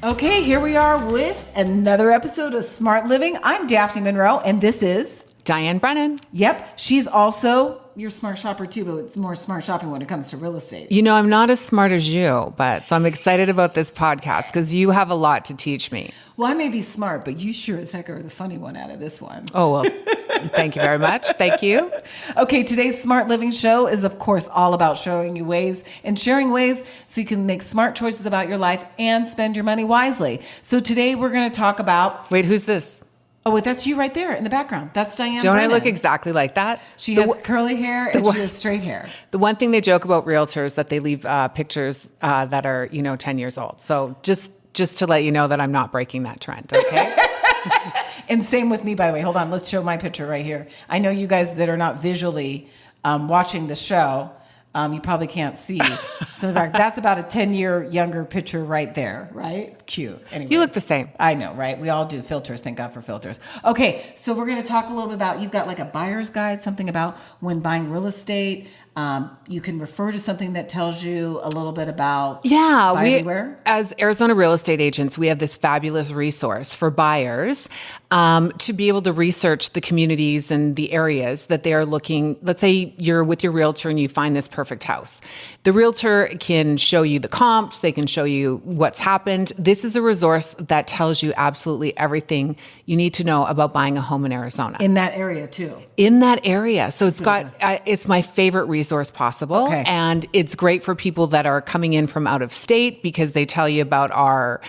Okay, here we are with another episode of Smart Living. I'm Daphne Monroe, and this is Diane Brennan. Yep, she's also your smart shopper too, but it's more smart shopping when it comes to real estate. You know, I'm not as smart as you, so I'm excited about this podcast because you have a lot to teach me. Well, I may be smart, but you sure as heck are the funny one out of this one. Oh, well, thank you very much. Thank you. Okay, today's Smart Living show is, of course, all about showing you ways and sharing ways so you can make smart choices about your life and spend your money wisely. So today we're going to talk about... Wait, who's this? Oh, wait, that's you right there in the background. That's Diane Don't Brennan. I look exactly like that? She has curly hair and she has straight hair. The one thing they joke about realtors that they leave pictures that are, 10 years old. So just to let you know that I'm not breaking that trend, okay? And same with me, by the way. Hold on, let's show my picture right here. I know you guys that are not visually watching the show, you probably can't see. So in fact, that's about a 10-year younger picture right there, right? Cute. Anyways, you look the same. I know, right? We all do filters. Thank God for filters. Okay, so we're going to talk a little bit about, you've got like a buyer's guide, something about when buying real estate. You can refer to something that tells you a little bit about as Arizona real estate agents, we have this fabulous resource for buyers to be able to research the communities and the areas that they are looking. Let's say you're with your realtor and you find this perfect house. The realtor can show you the comps. They can show you what's happened. This is a resource that tells you absolutely everything you need to know about buying a home in Arizona. In that area too. In that area. So it's my favorite resource possible. Okay. And it's great for people that are coming in from out of state because they tell you about our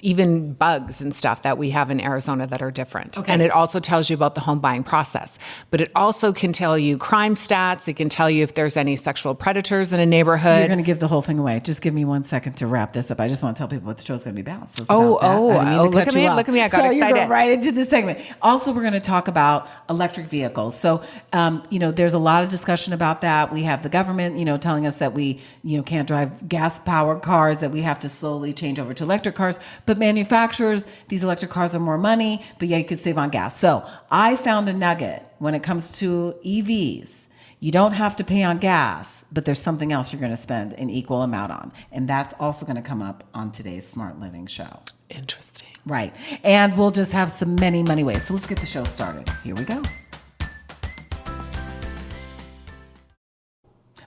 even bugs and stuff that we have in Arizona that are different. Okay. And it also tells you about the home buying process. But it also can tell you crime stats. It can tell you if there's any sexual predators in a neighborhood. You're going to give the whole thing away. Just give me 1 second to wrap this up. I just want to tell people what the show's going to be about. So look at me. Look at me. I got excited. You go right into the segment. Also, we're going to talk about electric vehicles. So, there's a lot of discussion about that. We have the government, telling us that we, can't drive gas-powered cars, that we have to slowly change over to electric cars. But manufacturers, these electric cars are more money, but yeah, you could save on gas. So I found a nugget when it comes to EVs. You don't have to pay on gas, but there's something else you're going to spend an equal amount on. And that's also going to come up on today's Smart Living show. Interesting. Right. And we'll just have some many money ways. So let's get the show started. Here we go.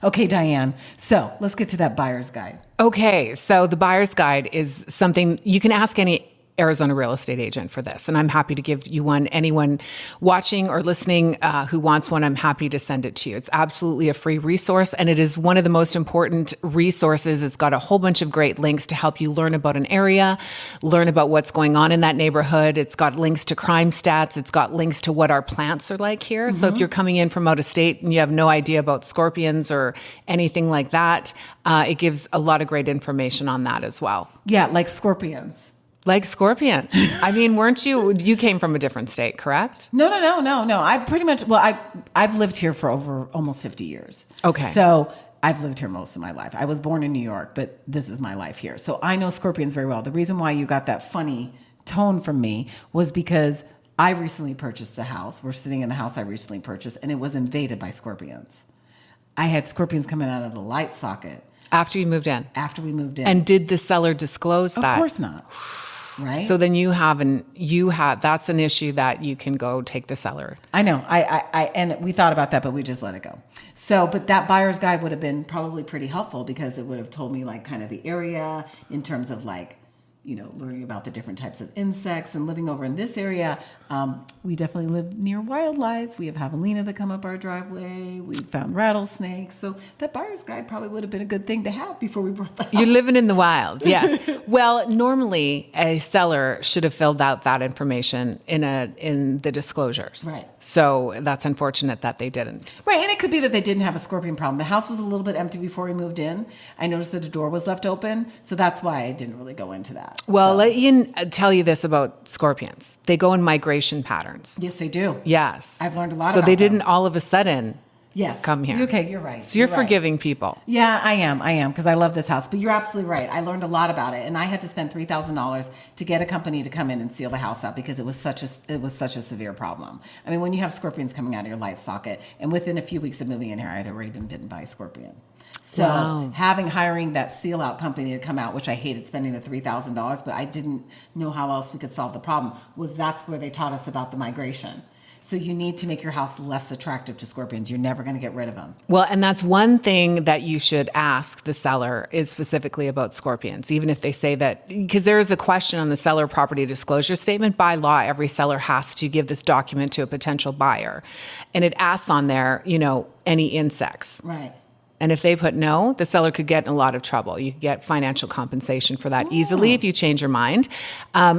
Okay, Diane. So let's get to that buyer's guide. Okay, so the buyer's guide is something you can ask any Arizona real estate agent for this, and I'm happy to give you one. Anyone watching or listening who wants one, I'm happy to send it to you. It's absolutely a free resource, and it is one of the most important resources. It's got a whole bunch of great links to help you learn about an area, learn about what's going on in that neighborhood. It's got links to crime stats. It's got links to what our plants are like here. Mm-hmm. So if you're coming in from out of state and you have no idea about scorpions or anything like that, it gives a lot of great information on that as well. Yeah, like scorpions. Like scorpion. I mean, you came from a different state, correct? No. I pretty much, I've lived here for over almost 50 years. Okay. So I've lived here most of my life. I was born in New York, but this is my life here. So I know scorpions very well. The reason why you got that funny tone from me was because I recently purchased a house. We're sitting in the house I recently purchased, and it was invaded by scorpions. I had scorpions coming out of the light socket. After you moved in? After we moved in. And did the seller disclose that? Of course not. Right. So then that's an issue that you can go take the seller. I know. And we thought about that, but we just let it go. So, but that buyer's guide would have been probably pretty helpful because it would have told me like kind of the area in terms of like, learning about the different types of insects and living over in this area. We definitely live near wildlife. We have javelina that come up our driveway. We found rattlesnakes. So that buyer's guide probably would have been a good thing to have before we brought that. You're living in the wild, yes. Well, normally a seller should have filled out that information in the disclosures. Right. So that's unfortunate that they didn't. Right, and it could be that they didn't have a scorpion problem. The house was a little bit empty before we moved in. I noticed that the door was left open, so that's why I didn't really go into that. Well, let me tell you this about scorpions. They go in migration patterns. Yes, they do. Yes. I've learned a lot about them. So they didn't them. all of a sudden come here. Okay, you're right. So you're forgiving people. Yeah, I am, because I love this house. But you're absolutely right. I learned a lot about it, and I had to spend $3,000 to get a company to come in and seal the house out because it was such a severe problem. I mean, when you have scorpions coming out of your light socket, and within a few weeks of moving in here, I had already been bitten by a scorpion. So Wow. hiring that seal out company to come out, which I hated spending the $3,000, but I didn't know how else we could solve the problem, that's where they taught us about the migration. So you need to make your house less attractive to scorpions. You're never going to get rid of them. Well, and that's one thing that you should ask the seller is specifically about scorpions, even if they say that, because there is a question on the seller property disclosure statement. By law, every seller has to give this document to a potential buyer. And it asks on there, any insects. Right. And if they put no, the seller could get in a lot of trouble. You could get financial compensation for that easily if you change your mind.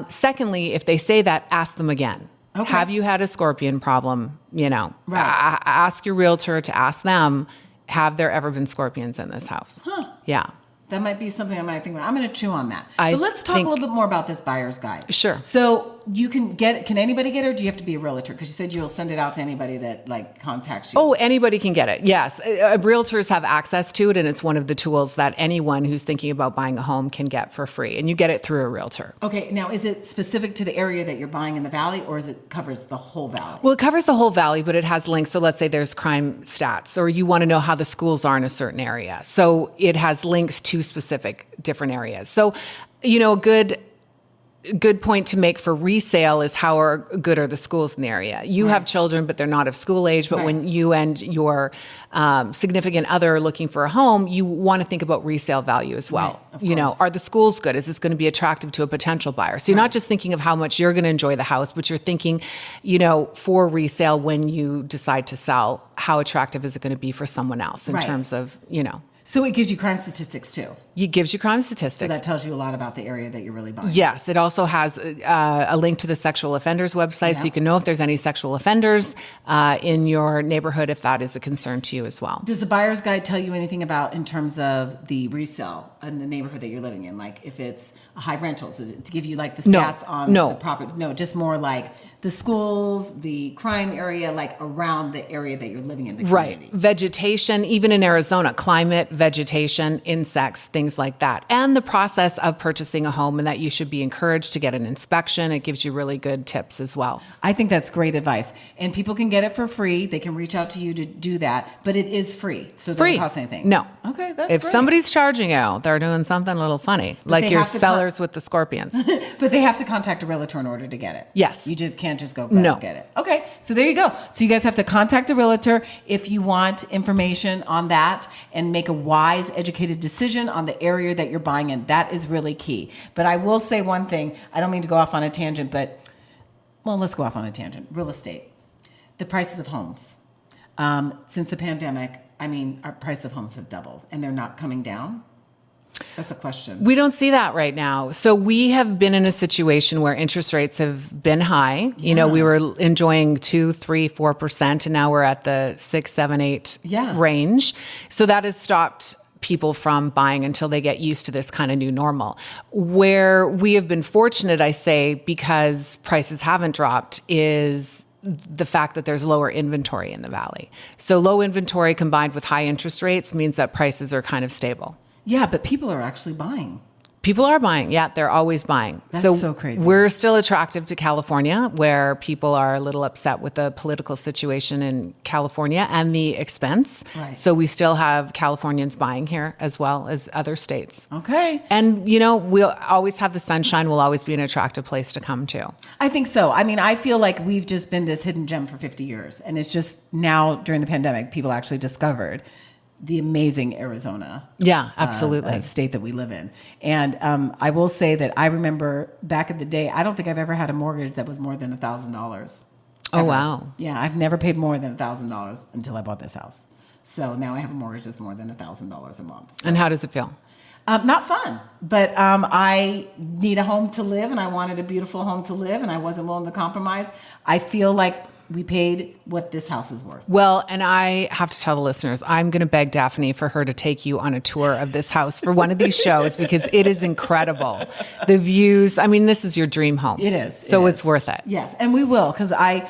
Secondly, if they say that, ask them again. Okay. Have you had a scorpion problem? Right. Ask your realtor to ask them, have there ever been scorpions in this house? Huh. Yeah. That might be something I might think about. I'm going to chew on that. I But let's talk a think- little bit more about this buyer's guide. Sure. So you can get it. Can anybody get it, or do you have to be a realtor? Because you said you'll send it out to anybody that contacts you. Oh, anybody can get it. Yes. Realtors have access to it, and it's one of the tools that anyone who's thinking about buying a home can get for free. And you get it through a realtor. Okay. Now, is it specific to the area that you're buying in the valley, or is it covers the whole valley? Well, it covers the whole valley, but it has links. So let's say there's crime stats, or you want to know how the schools are in a certain area. So it has links to specific different areas. So, good point to make for resale is how good are the schools in the area. You have children, but they're not of school age. But when you and your significant other are looking for a home, you want to think about resale value as well. Right, of course. Are the schools good? Is this going to be attractive to a potential buyer? So you're not just thinking of how much you're going to enjoy the house, but you're thinking, for resale when you decide to sell, how attractive is it going to be for someone else in terms of, So it gives you crime statistics too. It gives you crime So statistics. that tells you a lot about the area that you're really buying. Yes, it also has a link to the sexual offenders website, so you can know if there's any sexual offenders in your neighborhood, if that is a concern to you as well. Does the buyer's guide tell you anything about in terms of the resale in the neighborhood that you're living in? Like if it's a high rental, so to give you the stats on the property? No, just more like the schools, the crime area, around the area that you're living in, the community. Right. Vegetation, even in Arizona, climate, vegetation, insects, things like that. And the process of purchasing a home, and that you should be encouraged to get an inspection. It gives you really good tips as well. I think that's great advice. And people can get it for free. They can reach out to you to do that, but it is free. So it Free. doesn't cost anything. No. Okay, that's If great. somebody's charging you, they're doing something a little funny, like they your have to sellers with the scorpions. But they have to contact a realtor in order to get it. Yes. You just can't just go No. get it. Okay, so there you go. So you guys have to contact a realtor if you want information on that and make a wise, educated decision on the area that you're buying in. That is really key. But I will say one thing. I don't mean to go off on a tangent, but, let's go off on a tangent. Real estate. The prices of homes. Since the pandemic, our price of homes have doubled, and they're not coming down. That's a question. We don't see that right now. So we have been in a situation where interest rates have been high. We were enjoying 2%, 3%, 4%, and now we're at the 6, 7, 8 range. So that has stopped people from buying until they get used to this kind of new normal. Where we have been fortunate, I say, because prices haven't dropped, is the fact that there's lower inventory in the valley. So low inventory combined with high interest rates means that prices are kind of stable. Yeah, but people are actually buying. People are buying. Yeah, they're always buying. That's so crazy. We're still attractive to California, where people are a little upset with the political situation in California and the expense. Right. So we still have Californians buying here as well as other states. Okay. And, we'll always have the sunshine. Will always be an attractive place to come to. I think so. I feel like we've just been this hidden gem for 50 years. And it's just now during the pandemic, people actually discovered the amazing Arizona. Yeah, absolutely. State that we live in. And I will say that I remember back in the day, I don't think I've ever had a mortgage that was more than $1,000. Oh, wow. Yeah, I've never paid more than $1,000 until I bought this house. So now I have a mortgage that's more than $1,000 a month. So, And how does it feel? not fun, but I need a home to live, and I wanted a beautiful home to live, and I wasn't willing to compromise. I feel like we paid what this house is worth. Well, and I have to tell the listeners, I'm going to beg Daphne for her to take you on a tour of this house for one of these shows, because it is incredible. The views, this is your dream home. It is. So it's worth it. Yes, and we will, because I,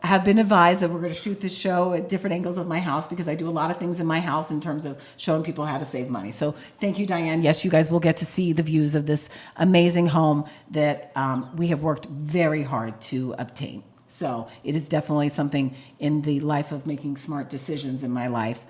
have been advised that we're going to shoot this show at different angles of my house, because I do a lot of things in my house in terms of showing people how to save money. So thank you, Diane. Yes, you guys will get to see the views of this amazing home that we have worked very hard to obtain. So it is definitely something in the life of making smart decisions in my life.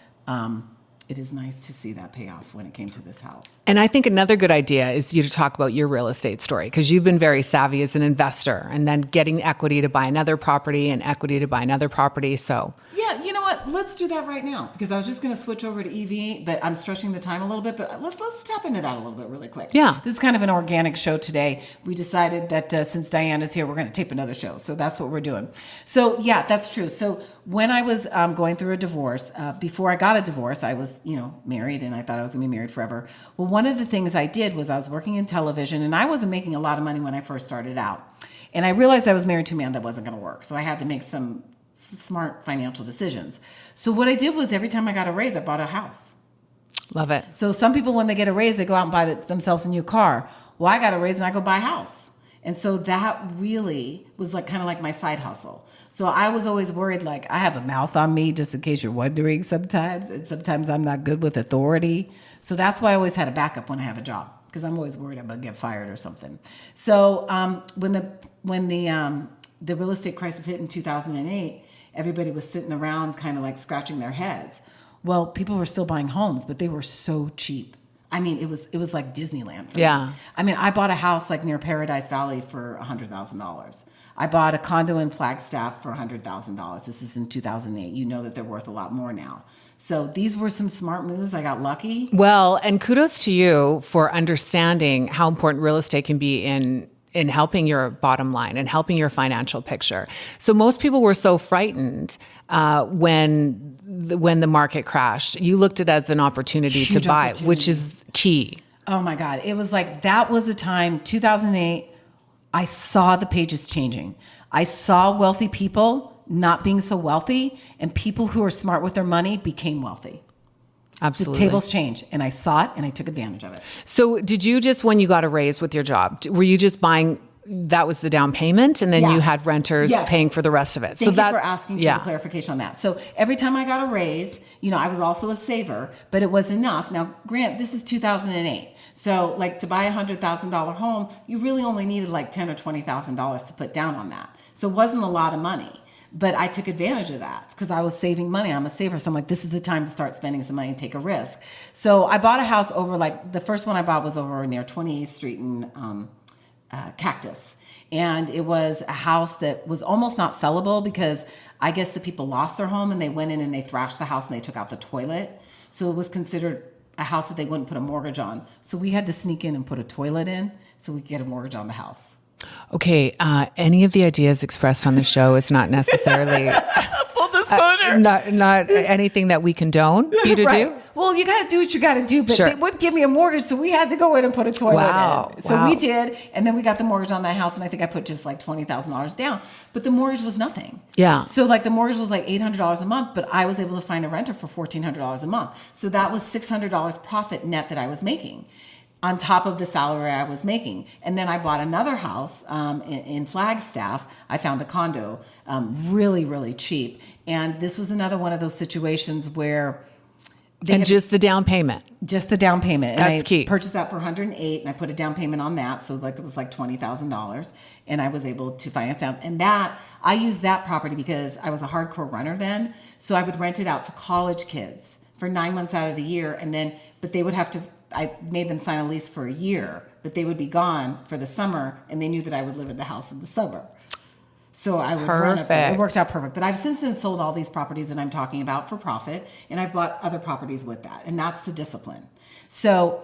it is nice to see that payoff when it came to this house. And I think another good idea is you to talk about your real estate story, because you've been very savvy as an investor, and then getting equity to buy another property and equity to buy another property. So Yeah, you know what? Let's do that right now, because I was just going to switch over to EV, but I'm stretching the time a little bit. But let's tap into that a little bit really quick. Yeah. This is kind of an organic show today. We decided that since Diane is here, we're going to tape another show. So that's what we're doing. So yeah, that's true. So when I was going through a divorce, before I got a divorce, I was, married, and I thought I was going to be married forever. Well, one of the things I did was I was working in television, and I wasn't making a lot of money when I first started out. And I realized I was married to a man that wasn't going to work. So I had to make some smart financial decisions. So what I did was every time I got a raise, I bought a house. love it. So some people, when they get a raise, they go out and buy themselves a new car. Well, I got a raise and I go buy a house. And so that really was kind of like my side hustle. So I was always worried, I have a mouth on me, just in case you're wondering sometimes. And sometimes I'm not good with authority. So that's why I always had a backup when I have a job, because I'm always worried I'm going to get fired or something. So when the real estate crisis hit in 2008, everybody was sitting around kind of scratching their heads. Well, people were still buying homes, but they were so cheap. I mean, it was like Disneyland for me. I mean, I bought a house near Paradise Valley for $100,000. I bought a condo in Flagstaff for $100,000. This is in 2008. You know that they're worth a lot more now. So these were some smart moves. I got lucky. Well, and kudos to you for understanding how important real estate can be in helping your bottom line and helping your financial picture. So most people were so frightened when the market crashed. You looked at it as an opportunity to buy, which is key. Oh my God. It was that was a time, 2008, I saw the pages changing. I saw wealthy people not being so wealthy, and people who are smart with their money became wealthy. Absolutely. The tables changed, and I saw it, and I took advantage of it. So did you just, when you got a raise with your job, were you just buying, that was the down payment, and then you had renters paying for the rest of it? Thank you for asking for the clarification on that. So every time I got a raise, I was also a saver, but it was enough. Now, Grant, this is 2008. So to buy $100,000 home, you really only needed $10,000 or $20,000 to put down on that. So it wasn't a lot of money. But I took advantage of that because I was saving money. I'm a saver. So I'm this is the time to start spending some money and take a risk. So I bought a house over the first one I bought was over near 28th Street in Cactus. And it was a house that was almost not sellable because I guess the people lost their home and they went in and they thrashed the house and they took out the toilet. So it was considered a house that they wouldn't put a mortgage on. So we had to sneak in and put a toilet in so we could get a mortgage on the house. Okay, any of the ideas expressed on the show is not necessarily full disclosure, not anything that we condone you to do. Well, you got to do what you got to do, but they wouldn't give me a mortgage, so we had to go in and put a toilet in. So we did, and then we got the mortgage on that house, and I think I put just $20,000 down, but the mortgage was nothing. Yeah. So the mortgage was $800 a month, but I was able to find a renter for $1,400 a month. So that was $600 profit net that I was making, on top of the salary I was making. And then I bought another house in Flagstaff. I found a condo really, really cheap. And this was another one of those situations where just the down payment. Just the down payment. That's and I key. Purchased that for $108,000 and I put a down payment on that. So it was $20,000 and I was able to finance down. And that, I used that property because I was a hardcore runner then. So I would rent it out to college kids for 9 months out of the year. But they would have to, I made them sign a lease for a year, but they would be gone for the summer, and they knew that I would live at the house in the summer. So I would run up there. It worked out perfect. But I've since then sold all these properties that I'm talking about for profit, and I've bought other properties with that, and that's the discipline. So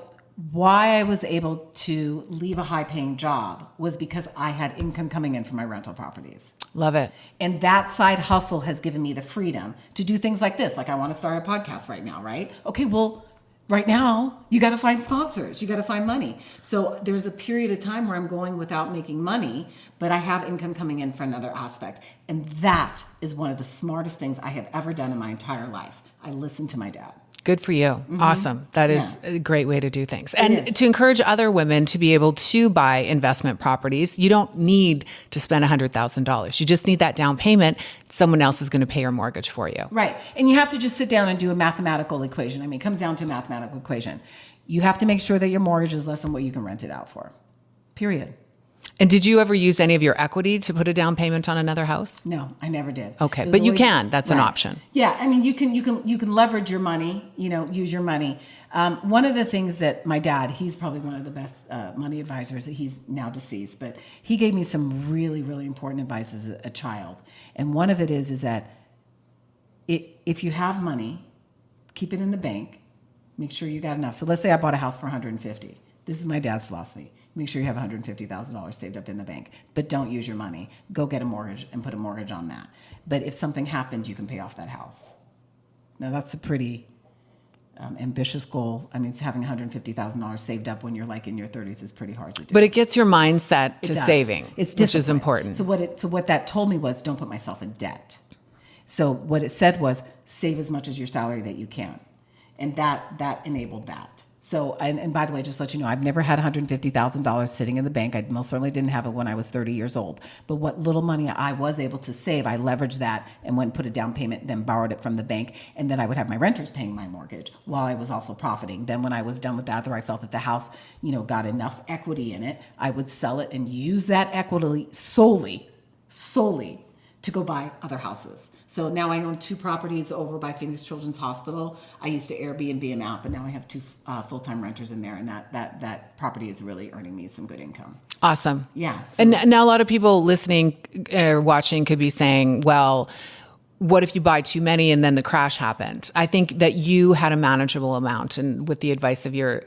why I was able to leave a high-paying job was because I had income coming in from my rental properties. Love it. And that side hustle has given me the freedom to do things like this. I want to start a podcast right now, right? Okay, well, right now, you got to find sponsors. You got to find money. So there's a period of time where I'm going without making money, but I have income coming in for another aspect. And that is one of the smartest things I have ever done in my entire life. I listened to my dad. Good for you. Mm-hmm. Awesome. That is a great way to do things. And to encourage other women to be able to buy investment properties, you don't need to spend $100,000. You just need that down payment. Someone else is going to pay your mortgage for you. Right. And you have to just sit down and do a mathematical equation. I mean, it comes down to a mathematical equation. You have to make sure that your mortgage is less than what you can rent it out for. Period. And did you ever use any of your equity to put a down payment on another house? No, I never did. Okay, It was but you always- can. That's an Right. option. Yeah, I mean, you can leverage your money. Use your money. One of the things that my dad, he's probably one of the best money advisors. He's now deceased, but he gave me some really, really important advice as a child. And one of it is that if you have money, keep it in the bank. Make sure you got enough. So let's say I bought a house for 150. This is my dad's philosophy. Make sure you have $150,000 saved up in the bank, but don't use your money. Go get a mortgage and put a mortgage on that. But if something happens, you can pay off that house. Now that's a pretty ambitious goal. I mean, having $150,000 saved up when you're like in your 30s is pretty hard to do. But it gets your mindset to It does. saving, It's which is discipline. important. So what that told me was, don't put myself in debt. So what it said was, save as much as your salary that you can, and that enabled that. So and by the way, just to let you know, I've never had $150,000 sitting in the bank. I most certainly didn't have it when I was 30 years old. But what little money I was able to save, I leveraged that and went and put a down payment, then borrowed it from the bank, and then I would have my renters paying my mortgage while I was also profiting. Then when I was done with that, or I felt that the house, got enough equity in it, I would sell it and use that equity solely to go buy other houses. So now I own 2 properties over by Phoenix Children's Hospital. I used to Airbnb them out, but now I have 2 full-time renters in there, and that property is really earning me some good income. Awesome. Yeah. So, And now a lot of people listening or watching could be saying, well, what if you buy too many and then the crash happened? I think that you had a manageable amount, and with the advice of your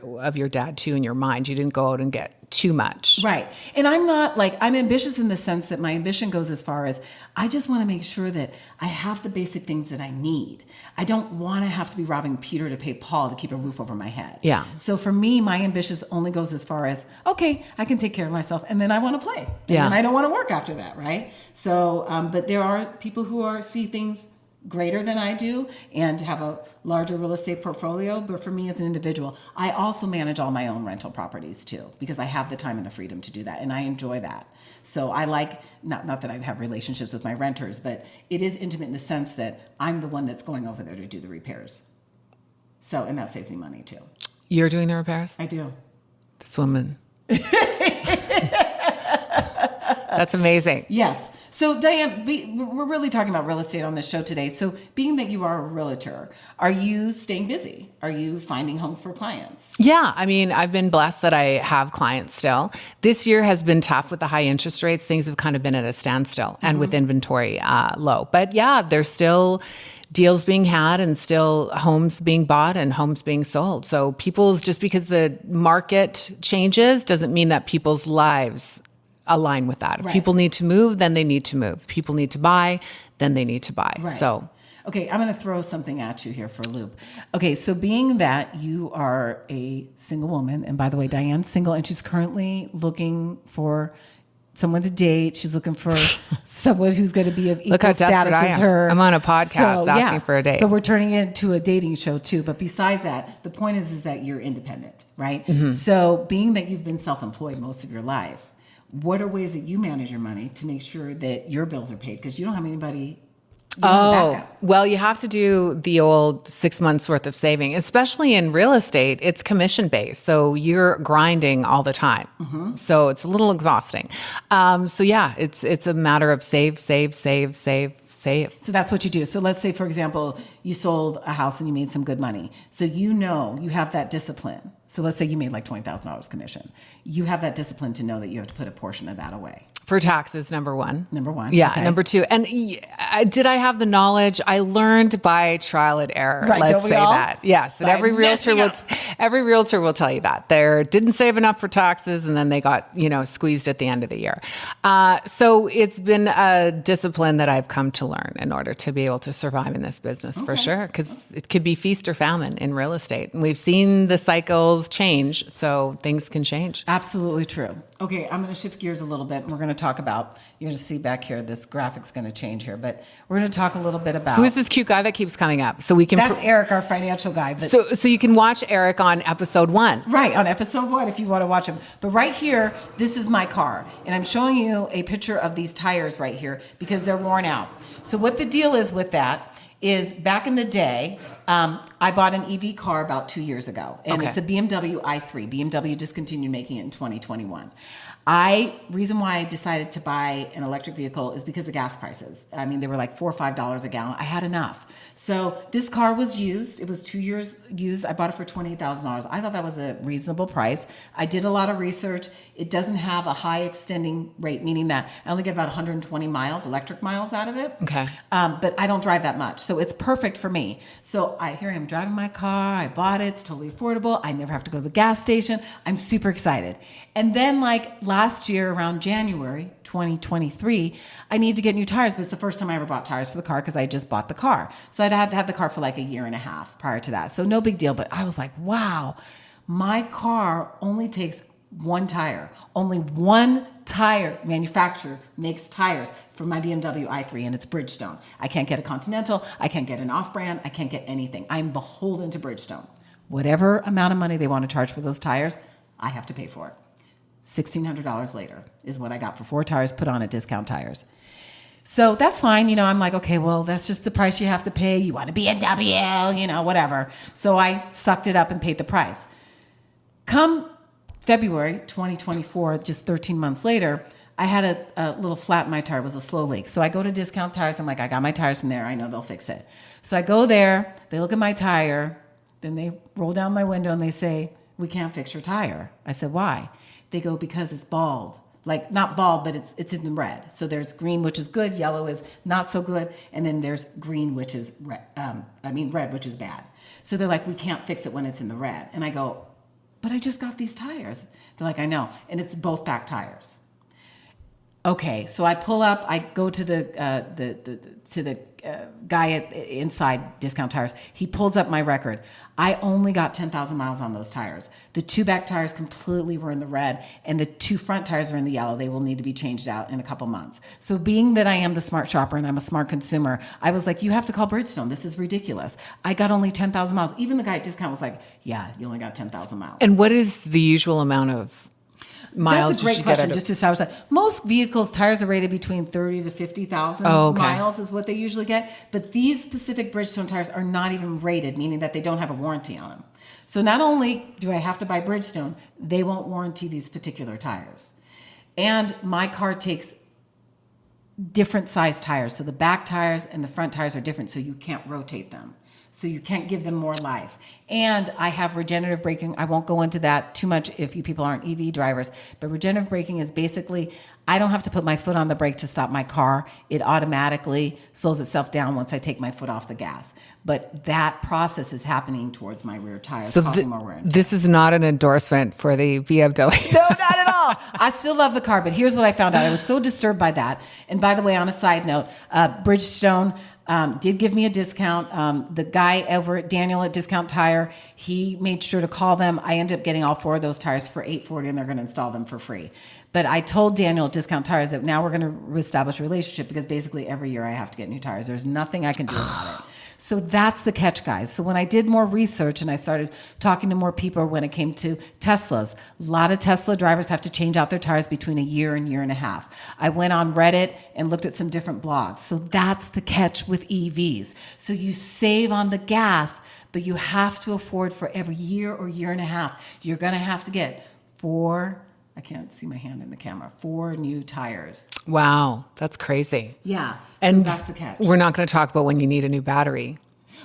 dad too in your mind, you didn't go out and get too much. right. And I'm ambitious in the sense that my ambition goes as far as I just want to make sure that I have the basic things that I need. I don't want to have to be robbing Peter to pay Paul to keep a roof over my head. Yeah. So for me, my ambition only goes as far as, okay, I can take care of myself, and then I want to play. And Yeah. then I don't want to work after that, right? So, but there are people who see things greater than I do and have a larger real estate portfolio. But for me as an individual, I also manage all my own rental properties too, because I have the time and the freedom to do that. And I enjoy that. So I like, not that I have relationships with my renters, but it is intimate in the sense that I'm the one that's going over there to do the repairs. So, and that saves me money too. You're doing the repairs? I do. This woman. That's amazing. Yes. So Diane, we're really talking about real estate on this show today. So being that you are a realtor, are you staying busy? Are you finding homes for clients? Yeah, I mean, I've been blessed that I have clients still. This year has been tough with the high interest rates. Things have kind of been at a standstill and with inventory low. But yeah, there's still deals being had and still homes being bought and homes being sold. So just because the market changes doesn't mean that people's lives align with that. If Right. people need to move, then they need to move. People need to buy, then they need to buy. Right. So okay, I'm going to throw something at you here for a loop. Okay, so being that you are a single woman, and by the way, Diane's single, and she's currently looking for someone to date. She's looking for someone who's going to be of equal Look how desperate status I as am. her. I'm on a podcast asking for a date. But we're turning it into a dating show too. But besides that, the point is that you're independent, right? Mm-hmm. So being that you've been self-employed most of your life, what are ways that you manage your money to make sure that your bills are paid? Because you don't have anybody. Well, you have to do the old 6 months worth of saving, especially in real estate. It's commission based. So you're grinding all the time. Mm-hmm. So it's a little exhausting. So yeah, it's a matter of save. So that's what you do. So let's say, for example, you sold a house and you made some good money. So you have that discipline. So let's say you made like $20,000 commission. You have that discipline to know that you have to put a portion of that away. For taxes, number one. Yeah. Okay. Number two. And did I have the knowledge? I learned by trial and error. Right, Let's don't we say all? that. Yes. And By every realtor will tell you that. They didn't save enough for taxes and then they got, squeezed at the end of the year. So it's been a discipline that I've come to learn in order to be able to survive in this business for sure. Because it could be feast or famine in real estate. And we've seen the cycles change, so things can change. Absolutely true. Okay, I'm going to shift gears a little bit. And we're going to talk about, you're going to see back here, this graphic's going to change here, but we're going to talk a little bit about... Who is this cute guy that keeps coming up? So we can... That's Eric, our financial guy. But So you can watch Eric on episode 1. right, on episode 1 if you want to watch him. But right here, this is my car. And I'm showing you a picture of these tires right here because they're worn out. So what the deal is with that is back in the day, I bought an EV car about 2 years ago, and Okay. it's a BMW i3. BMW discontinued making it in 2021. Reason why I decided to buy an electric vehicle is because of gas prices. I mean, they were like $4 or $5 a gallon. I had enough. So this car was used. It was 2 years used. I bought it for $28,000. I thought that was a reasonable price. I did a lot of research. It doesn't have a high extending rate, meaning that I only get about 120 miles, electric miles out of it. Okay. But I don't drive that much. So it's perfect for me. So here I am driving my car. I bought it. It's totally affordable. I never have to go to the gas station. I'm super excited. And then like last year around January 2023, I need to get new tires, but it's the first time I ever bought tires for the car because I just bought the car. So I'd had the car for like a year and a half prior to that. So no big deal. But I was like, wow, my car only takes one tire. Only one tire manufacturer makes tires for my BMW i3, and it's Bridgestone. I can't get a Continental. I can't get an off-brand. I can't get anything. I'm beholden to Bridgestone. Whatever amount of money they want to charge for those tires, I have to pay for it. $1,600 later is what I got for 4 tires put on at Discount Tires. So that's fine. You know, I'm like, okay, well, that's just the price you have to pay. You want a BMW, you know, whatever. So I sucked it up and paid the price. Come February 2024, just 13 months later, I had a little flat in my tire. It was a slow leak. So I go to Discount Tires. I'm like, I got my tires from there. I know they'll fix it. So I go there. They look at my tire. Then they roll down my window and they say, we can't fix your tire. I said, why? They go, because it's bald. Like, not bald, but it's in the red. So there's green, which is good. Yellow is not so good. And then there's green, which is red, which is bad. So they're like, we can't fix it when it's in the red. And I go, but I just got these tires. They're like, I know. And it's both back tires. Okay, so I pull up. I go to the guy inside Discount Tires. He pulls up my record. I only got 10,000 miles on those tires. The 2 back tires completely were in the red, and the 2 front tires are in the yellow. They will need to be changed out in a couple months. So being that I am the smart shopper and I'm a smart consumer, I was like, you have to call Bridgestone. This is ridiculous. I got only 10,000 miles. Even the guy at Discount was like, yeah, you only got 10,000 miles. And what is the usual amount of miles That's a great you should get question. out of? Just to establish that, most vehicles tires are rated between 30 to 50,000 miles is what they usually get. But these specific Bridgestone tires are not even rated, meaning that they don't have a warranty on them. So not only do I have to buy Bridgestone, they won't warranty these particular tires. And my car takes different size tires. So the back tires and the front tires are different, so you can't rotate them. So you can't give them more life. And I have regenerative braking. I won't go into that too much if you people aren't EV drivers, but regenerative braking is basically, I don't have to put my foot on the brake to stop my car. It automatically slows itself down once I take my foot off the gas. But that process is happening towards my rear tires, causing more wear and tear. This is not an endorsement for the BMW. No, not at all. I still love the car, but here's what I found out. I was so disturbed by that. And by the way, on a side note, Bridgestone did give me a discount. The guy over at Daniel at Discount Tire, he made sure to call them. I ended up getting all 4 of those tires for $840, and they're going to install them for free. But I told Daniel at Discount Tires that now we're going to reestablish a relationship because basically every year I have to get new tires. There's nothing I can do about it. So that's the catch, guys. So when I did more research and I started talking to more people when it came to Teslas, a lot of Tesla drivers have to change out their tires between a year and a half. I went on Reddit and looked at some different blogs. So that's the catch with EVs. So you save on the gas, but you have to afford for every year or year and a half, you're going to have to get 4, I can't see my hand in the camera, 4 new tires. Wow, that's crazy. Yeah. And so that's the catch. We're not going to talk about when you need a new battery.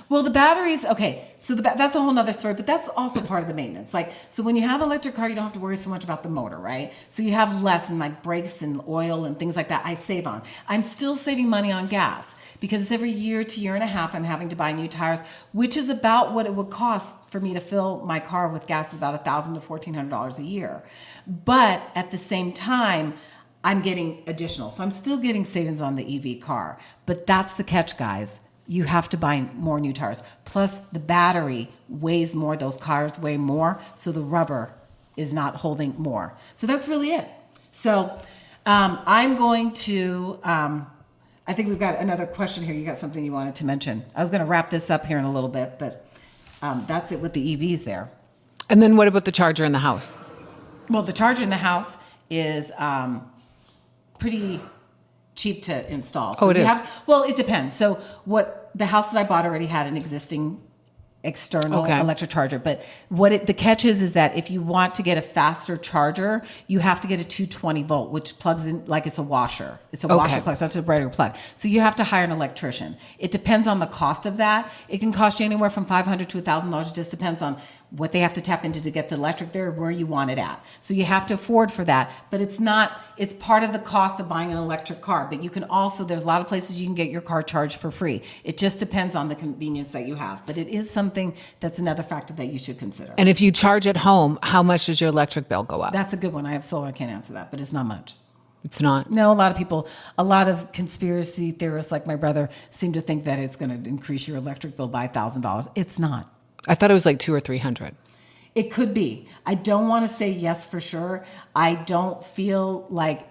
Well, the batteries, okay, so that's a whole nother story, but that's also part of the maintenance. Like, so when you have an electric car, you don't have to worry so much about the motor, right? So you have less in like brakes and oil and things like that I save on. I'm still saving money on gas because it's every year to year and a half I'm having to buy new tires, which is about what it would cost for me to fill my car with gas, about $1,000 to $1,400 a year. But at the same time, I'm getting additional. So I'm still getting savings on the EV car. But that's the catch, guys. You have to buy more new tires. Plus, the battery weighs more. Those cars weigh more. So the rubber is not holding more. So that's really it. So I'm going to, I think we've got another question here. You got something you wanted to mention. I was going to wrap this up here in a little bit, but that's it with the EVs there. And then what about the charger in the house? Well, the charger in the house is pretty cheap to install. So it is? Well, it depends. So what the house that I bought already had an existing external Okay. electric charger. But the catch is that if you want to get a faster charger, you have to get a 220 volt, which plugs in like it's a washer. It's a washer plug, so it's a regular plug. So you have to hire an electrician. It depends on the cost of that. It can cost you anywhere from $500 to $1,000. It just depends on what they have to tap into to get the electric there, where you want it at. So you have to afford for that. But it's part of the cost of buying an electric car. But you can also, there's a lot of places you can get your car charged for free. It just depends on the convenience that you have. But it is something that's another factor that you should consider. And if you charge at home, how much does your electric bill go up? That's a good one. I have solar, I can't answer that, but it's not much. It's not. No, a lot of conspiracy theorists like my brother seem to think that it's going to increase your electric bill by $1,000. It's not. I thought it was like $200 or $300. It could be. I don't want to say yes for sure. I don't feel like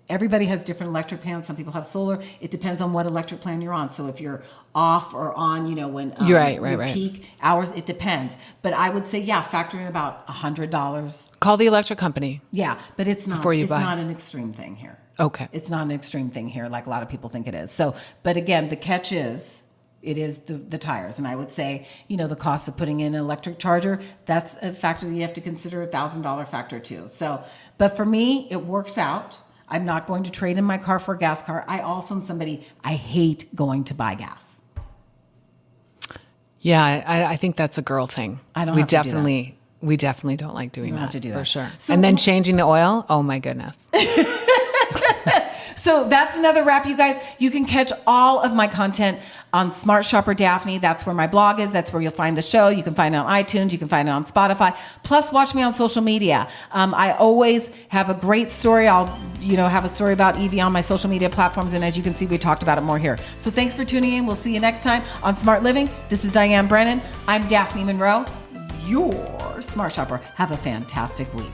everybody has different electric plans. Some people have solar. It depends on what electric plan you're on. So if you're off or on, when You're your right. peak hours, it depends. But I would say, factor in about $100. Call the electric company. Yeah, but it's not. Before you buy. Not an extreme thing here. Okay. It's not an extreme thing here like a lot of people think it is. So, but again, the catch is, it is the tires. And I would say, the cost of putting in an electric charger, that's a factor that you have to consider, $1,000 factor too. So, but for me, it works out. I'm not going to trade in my car for a gas car. I also am somebody, I hate going to buy gas. Yeah, I think that's a girl thing. I don't have to do that. We definitely don't like doing that. Have to do for that. sure. So, and then changing the oil. Oh my goodness. So that's another wrap, you guys. You can catch all of my content on Smart Shopper Daphne. That's where my blog is. That's where you'll find the show. You can find it on iTunes. You can find it on Spotify. Plus, watch me on social media. I always have a great story. I'll, have a story about Evie on my social media platforms. And as you can see, we talked about it more here. So thanks for tuning in. We'll see you next time on Smart Living. This is Diane Brennan. I'm Daphne Monroe, your Smart Shopper. Have a fantastic week.